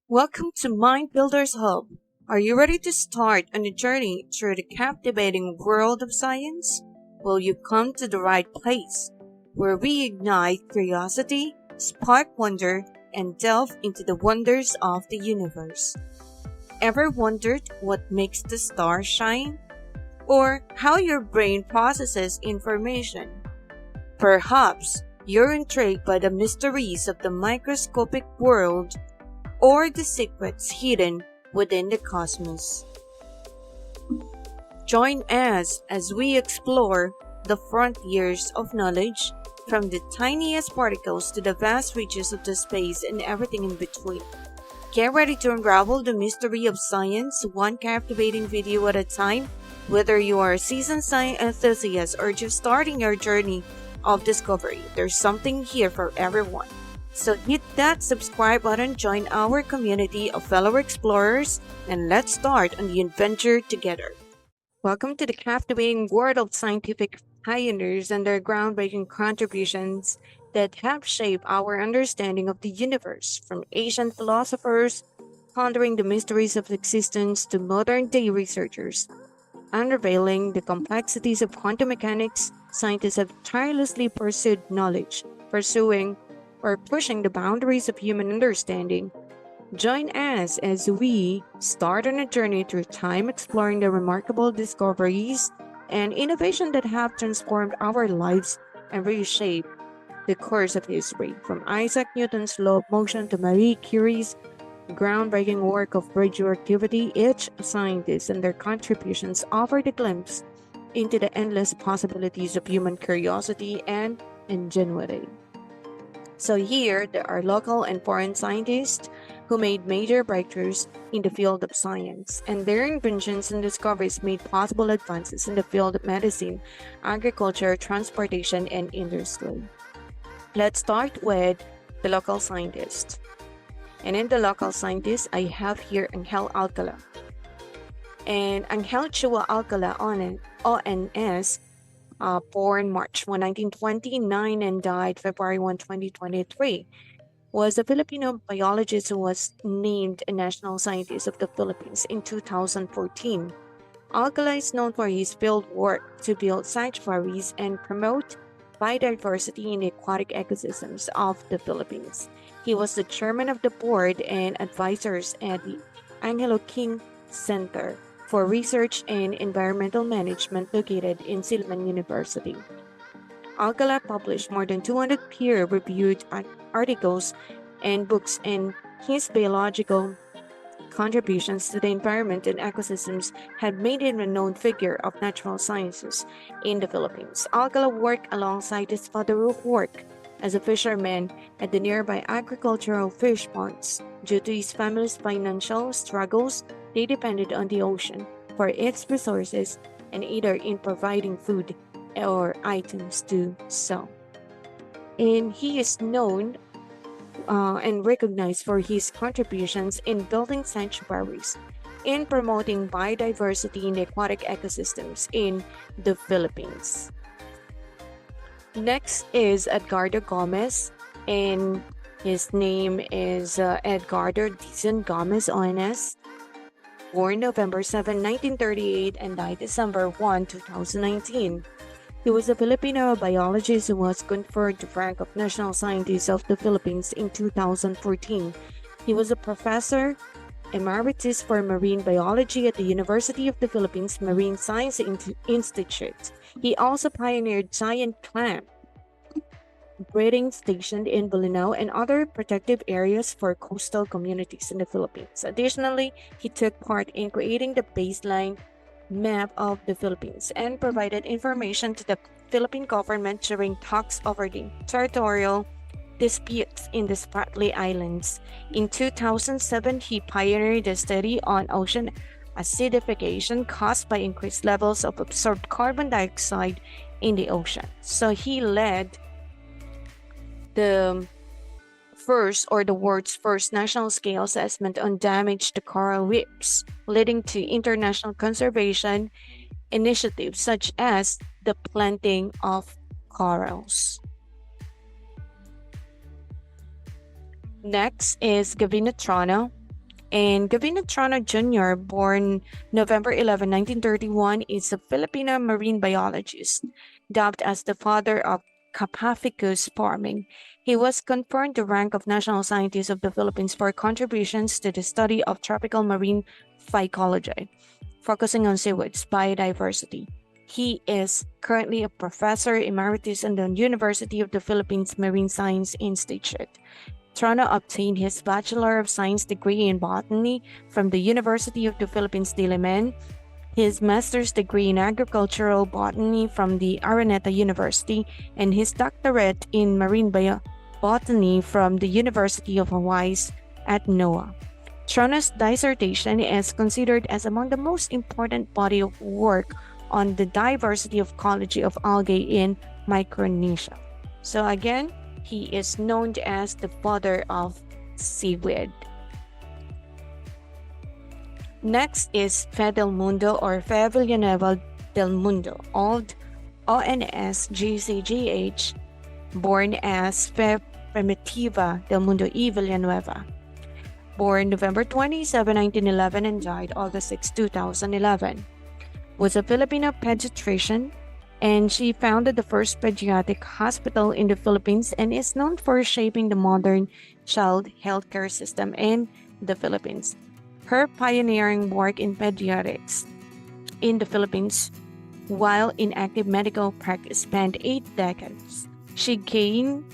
Welcome to Mind Builders Hub. Are you ready to start on a journey through the captivating world of science? Well, you've come to the right place, where we ignite curiosity, spark wonder, and delve into the wonders of the universe. Ever wondered what makes the stars shine? Or how your brain processes information? Perhaps you're intrigued by the mysteries of the microscopic world or the secrets hidden within the cosmos. Join us as we explore the frontiers of knowledge, from the tiniest particles to the vast reaches of the space and everything in between. Get ready to unravel the mystery of science, one captivating video at a time. Whether you are a seasoned science enthusiast or just starting your journey of discovery, there's something here for everyone. So hit that subscribe button, join our community of fellow explorers, and let's start on the adventure together. Welcome to the captivating world of scientific pioneers and their groundbreaking contributions that have shaped our understanding of the universe, from ancient philosophers pondering the mysteries of existence to modern day researchers unveiling the complexities of quantum mechanics. Scientists have tirelessly pursued knowledge, pursuing or pushing the boundaries of human understanding. Join us as we start on a journey through time, exploring the remarkable discoveries and innovation that have transformed our lives and reshaped the course of history. From Isaac Newton's law of motion to Marie Curie's groundbreaking work of radioactivity, each scientist and their contributions offered a glimpse into the endless possibilities of human curiosity and ingenuity. So here, there are local and foreign scientists who made major breakthroughs in the field of science, and their inventions and discoveries made possible advances in the field of medicine, agriculture, transportation, and industry. Let's start with the local scientists. And in the local scientists, I have here Angel Alcala. And Angel Chua Alcala ONS, born March 1, 1929 and died February 1, 2023, was a Filipino biologist who was named a National Scientist of the Philippines in 2014. Alcala is known for his field work to build sanctuaries and promote biodiversity in the aquatic ecosystems of the Philippines. He was the chairman of the board and advisors at the Angelo King Center for Research and Environmental Management located in Silliman University. Alcala published more than 200 peer-reviewed articles and books, and his biological contributions to the environment and ecosystems had made him a known figure of natural sciences in the Philippines. Alcala worked alongside his father who worked as a fisherman at the nearby agricultural fish ponds. Due to his family's financial struggles, they depended on the ocean for its resources and either in providing food or items to sell. And he is known and recognized for his contributions in building sanctuaries, in promoting biodiversity in the aquatic ecosystems in the Philippines. Next is Edgardo Gomez, and his name is Edgardo Dizon Gomez ONS, born November 7, 1938 and died December 1, 2019. He was a Filipino biologist who was conferred the rank of National Scientist of the Philippines in 2014. He was a professor emeritus for marine biology at the University of the Philippines Marine Science Institute. He also pioneered giant clam breeding station in Bolinao and other protective areas for coastal communities in the Philippines. Additionally, he took part in creating the baseline map of the Philippines and provided information to the Philippine government during talks over the territorial disputes in the Spratly Islands. In 2007, he pioneered a study on ocean acidification caused by increased levels of absorbed carbon dioxide in the ocean. So he led the world's first national scale assessment on damage to coral reefs, leading to international conservation initiatives such as the planting of corals. Next is Gavino Trono, And Gavino Trono Jr., born November 11, 1931, is a Filipino marine biologist, dubbed as the father of Capaficus farming. He was conferred the rank of National Scientist of the Philippines for contributions to the study of tropical marine phycology, focusing on seaweeds biodiversity. He is currently a professor emeritus in the University of the Philippines Marine Science Institute. Trono obtained his Bachelor of Science degree in botany from the University of the Philippines Diliman, his master's degree in agricultural botany from the Araneta University, and his doctorate in marine botany from the University of Hawaii at NOAA. Trono's dissertation is considered as among the most important body of work on the diversity of ecology of algae in Micronesia. So again, he is known as the father of seaweed. Next is Fe del Mundo or Fe Villanueva del Mundo, old ONS-GCGH, born as Fe Primitiva del Mundo y Villanueva. Born November 27, 1911 and died August 6, 2011. Was a Filipino pediatrician, and she founded the first pediatric hospital in the Philippines and is known for shaping the modern child healthcare system in the Philippines. Her pioneering work in pediatrics in the Philippines while in active medical practice spanned 8 decades. She gained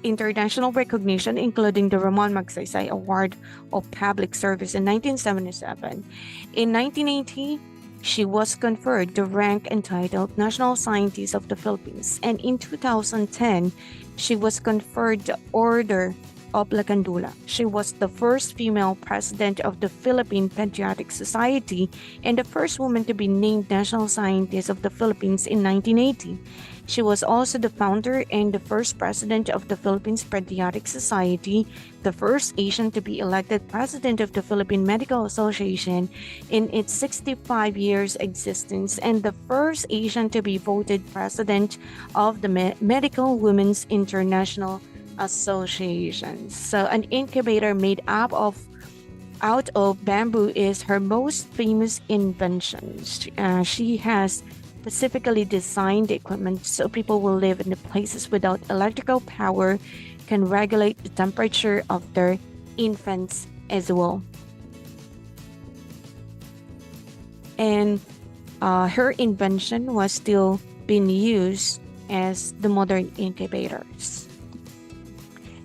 international recognition, including the Ramon Magsaysay Award of Public Service in 1977. In 1980, she was conferred the rank entitled National Scientist of the Philippines, and in 2010, she was conferred the Order of Lacandula. She was the first female president of the Philippine Pediatric Society and the first woman to be named National Scientist of the Philippines in 1980. She was also the founder and the first president of the Philippines Pediatric Society, the first Asian to be elected president of the Philippine Medical Association in its 65 years existence, and the first Asian to be voted president of the Medical Women's International Association. So an incubator made out of bamboo is her most famous invention. She has specifically designed the equipment so people will live in the places without electrical power, can regulate the temperature of their infants as well. And her invention was still being used as the modern incubators.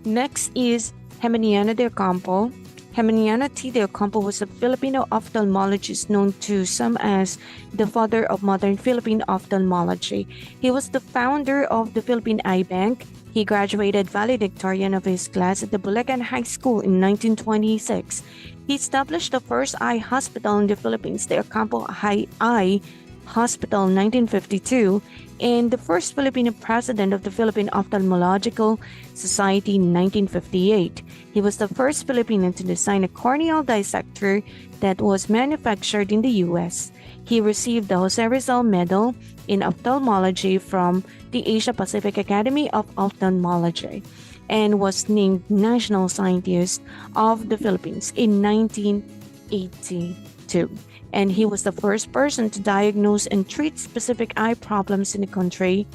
Next is Geminiano de Ocampo. Geminiano T. de Ocampo was a Filipino ophthalmologist known to some as the father of modern Philippine ophthalmology. He was the founder of the Philippine Eye Bank. He graduated valedictorian of his class at the Bulacan High School in 1926. He established the first eye hospital in the Philippines, the Ocampo Eye Hospital in 1952, and the first Filipino president of the Philippine Ophthalmological Society in 1958. He was the first Filipino to design a corneal dissector that was manufactured in the U.S. He received the Jose Rizal Medal in Ophthalmology from the Asia Pacific Academy of Ophthalmology and was named National Scientist of the Philippines in 1982. And he was the first person to diagnose and treat specific eye problems in the country,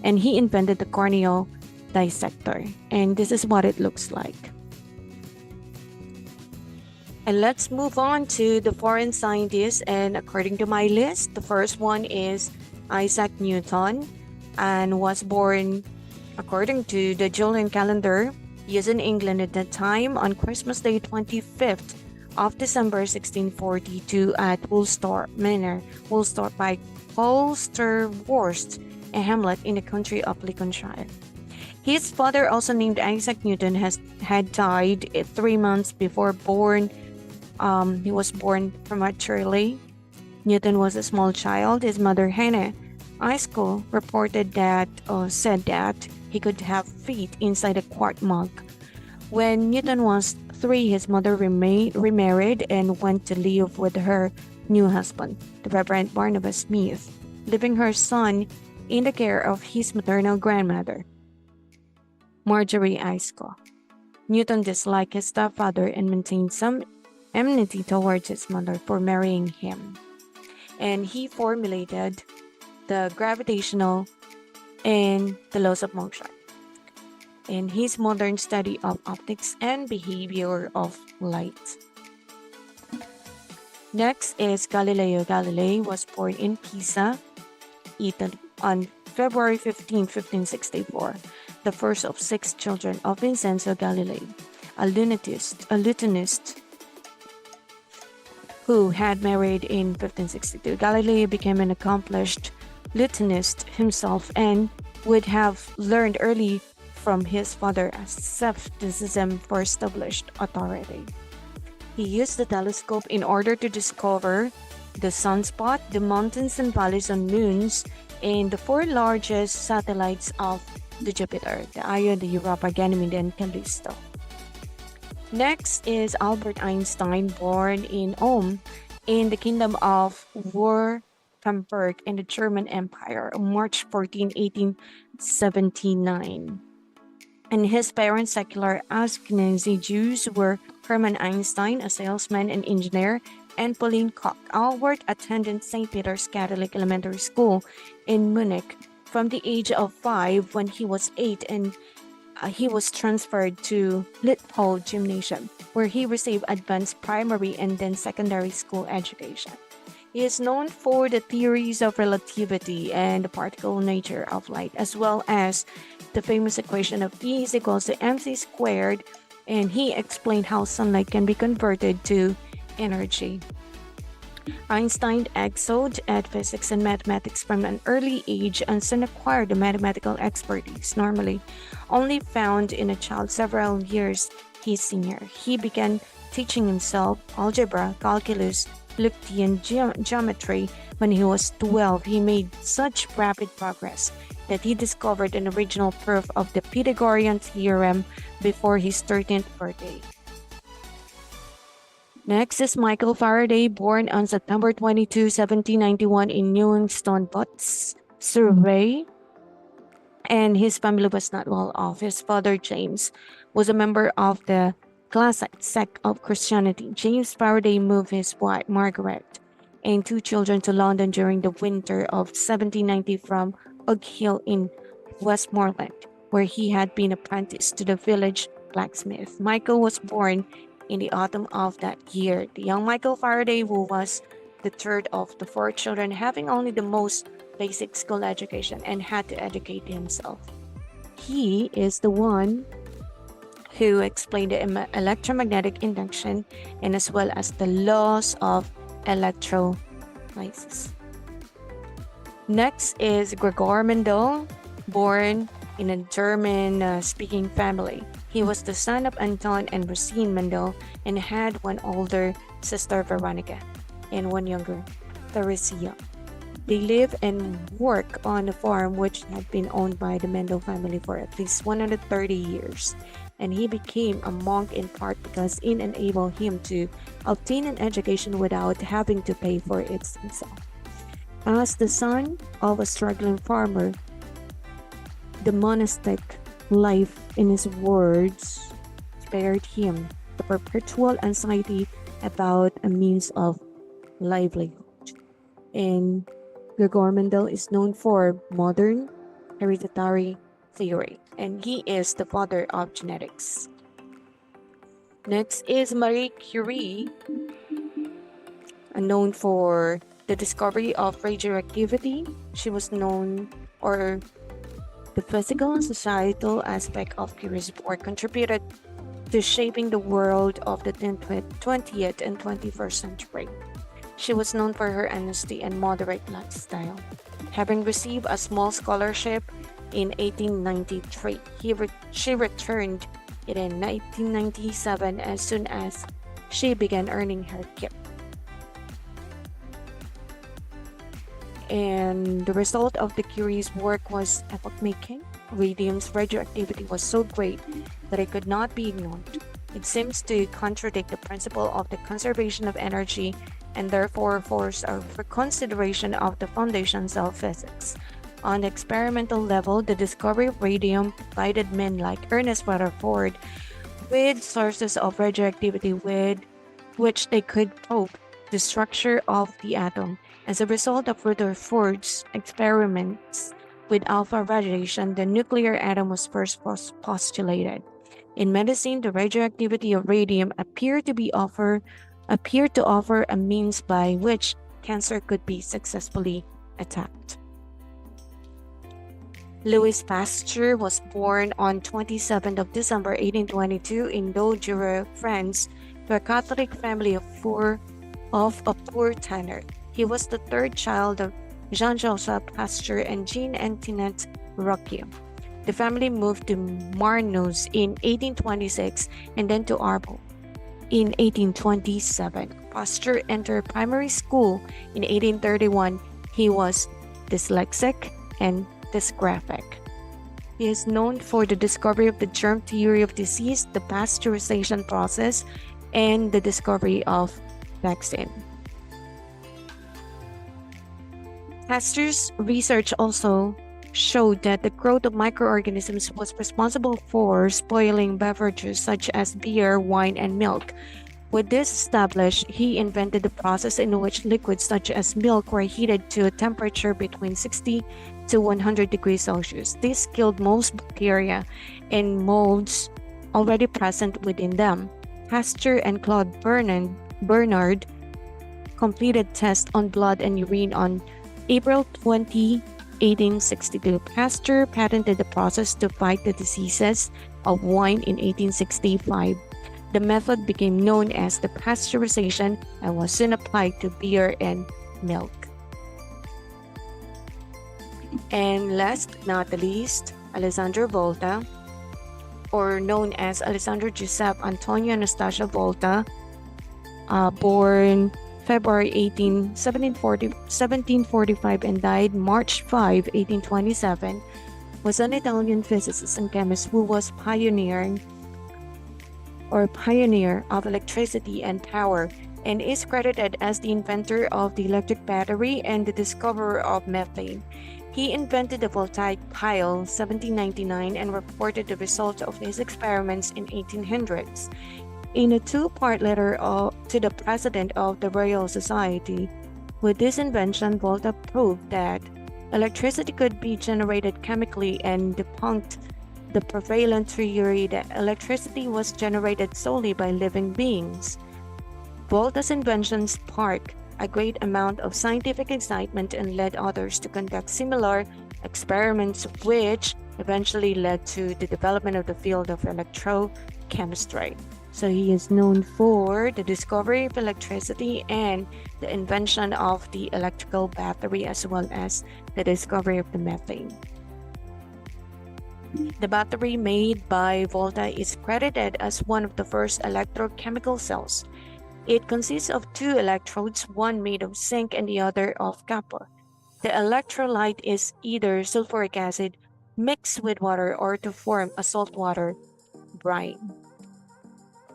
and he invented the corneal dissector. And this is what it looks like. And let's move on to the foreign scientists, and according to my list, the first one is Isaac Newton, and was born according to the Julian calendar used in England at that time on Christmas Day 25th of December 1642 at Woolsthorpe Manor, Woolsthorpe by Colsterworst, a hamlet in the county of Lincolnshire. His father, also named Isaac Newton, had died 3 months before born. He was born prematurely. Newton was a small child. His mother, Hannah Iskell, said that he could have feet inside a quart mug. When Newton was 3, his mother remarried and went to live with her new husband, the Reverend Barnabas Smith, leaving her son in the care of his maternal grandmother, Marjorie Iskell. Newton disliked his stepfather and maintained some enmity towards his mother for marrying him. And he formulated the gravitational and the laws of motion in his modern study of optics and behavior of light. Next is Galileo Galilei was born in Pisa, Italy on February 15, 1564, the first of 6 children of Vincenzo Galilei, a Lutenist who had married in 1562. Galileo became an accomplished Lutenist himself and would have learned early from his father as skepticism for established authority. He used the telescope in order to discover the sunspot, the mountains and valleys on moons, and the 4 largest satellites of the Jupiter, the Io, the Europa, Ganymede, and Callisto. Next is Albert Einstein, born in Ulm in the Kingdom of Württemberg in the German Empire on March 14, 1879. And his parents, secular Ashkenazi Jews, were Hermann Einstein, a salesman and engineer, and Pauline Koch. Albert attended St. Peter's Catholic Elementary School in Munich from the age of 5 when he was 8, and he was transferred to Litpol Gymnasium, where he received advanced primary and then secondary school education. He is known for the theories of relativity and the particle nature of light, as well as the famous equation of E is equals to mc squared, and he explained how sunlight can be converted to energy. Einstein excelled at physics and mathematics from an early age and soon acquired the mathematical expertise normally only found in a child several years his senior. He began teaching himself algebra, calculus, Euclidean geometry when he was 12. He made such rapid progress that he discovered an original proof of the Pythagorean theorem before his 13th birthday. Next is Michael Faraday, born on September 22, 1791 in Newington, Surrey, and his family was not well off. His father, James, was a member of the Classite sect of Christianity. James Faraday moved his wife, Margaret, and 2 children to London during the winter of 1790 from Oak Hill in Westmoreland, where he had been apprenticed to the village blacksmith. Michael was born in the autumn of that year. The young Michael Faraday, who was the 3rd of the 4 children, having only the most basic school education and had to educate himself. He is the one who explained the electromagnetic induction and as well as the laws of electrolysis. Next is Gregor Mendel, born in a German-speaking family. He was the son of Anton and Rosine Mendel and had one older sister, Veronica, and one younger, Theresia. They live and work on a farm which had been owned by the Mendel family for at least 130 years. And he became a monk in part because it enabled him to obtain an education without having to pay for it himself. As the son of a struggling farmer, the monastic life, in his words, spared him the perpetual anxiety about a means of livelihood. And Gregor Mendel is known for modern hereditary theory, and he is the father of genetics. Next is Marie Curie, known for the discovery of radioactivity. She was known, or the physical and societal aspect of Curie's work contributed to shaping the world of the 20th and 21st century. She was known for her honesty and moderate lifestyle. Having received a small scholarship in 1893, she returned it in 1997 as soon as she began earning her keep. And the result of the Curie's work was epoch-making. Radium's radioactivity was so great that it could not be ignored. It seems to contradict the principle of the conservation of energy and therefore force a reconsideration of the foundations of physics. On the experimental level, the discovery of radium provided men like Ernest Rutherford with sources of radioactivity with which they could probe the structure of the atom. As a result of Rutherford's experiments with alpha radiation, the nuclear atom was first postulated. In medicine, the radioactivity of radium appeared to offer a means by which cancer could be successfully attacked. Louis Pasteur was born on 27th of December 1822 in Dole, France, to a Catholic family of a poor tenor. He was the third child of Jean-Joseph Pasteur and Jean Antoinette Roquier. The family moved to Marnoz in 1826 and then to Arbo in 1827. Pasteur entered primary school in 1831. He was dyslexic and dysgraphic. He is known for the discovery of the germ theory of disease, the pasteurization process, and the discovery of vaccine. Pasteur's research also showed that the growth of microorganisms was responsible for spoiling beverages such as beer, wine, and milk. With this established, he invented the process in which liquids such as milk were heated to a temperature between 60 to 100 degrees Celsius. This killed most bacteria and molds already present within them. Pasteur and Claude Bernard completed tests on blood and urine on April 20, 1862. Pasteur patented the process to fight the diseases of wine in 1865. The method became known as the pasteurization and was soon applied to beer and milk. And last but not the least, Alessandro Volta, or known as Alessandro Giuseppe Antonio Anastasia Volta, born February 18, 1745 and died March 5, 1827, was an Italian physicist and chemist who was pioneer of electricity and power, and is credited as the inventor of the electric battery and the discoverer of methane. He invented the voltaic pile 1799 and reported the results of his experiments in 1800s. In a two-part letter to the president of the Royal Society, with this invention, Volta proved that electricity could be generated chemically and debunked the prevalent theory that electricity was generated solely by living beings. Volta's invention sparked a great amount of scientific excitement and led others to conduct similar experiments, which eventually led to the development of the field of electrochemistry. So he is known for the discovery of electricity and the invention of the electrical battery, as well as the discovery of the methane. The battery made by Volta is credited as one of the first electrochemical cells. It consists of two electrodes, one made of zinc and the other of copper. The electrolyte is either sulfuric acid mixed with water or to form a saltwater brine.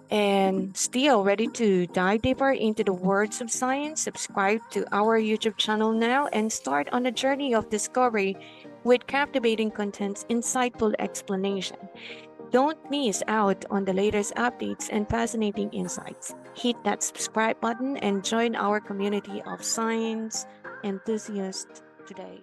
And still ready to dive deeper into the words of science? Subscribe to our YouTube channel now and start on a journey of discovery with captivating contents, insightful explanation. Don't miss out on the latest updates and fascinating insights. Hit that subscribe button and join our community of science enthusiasts today.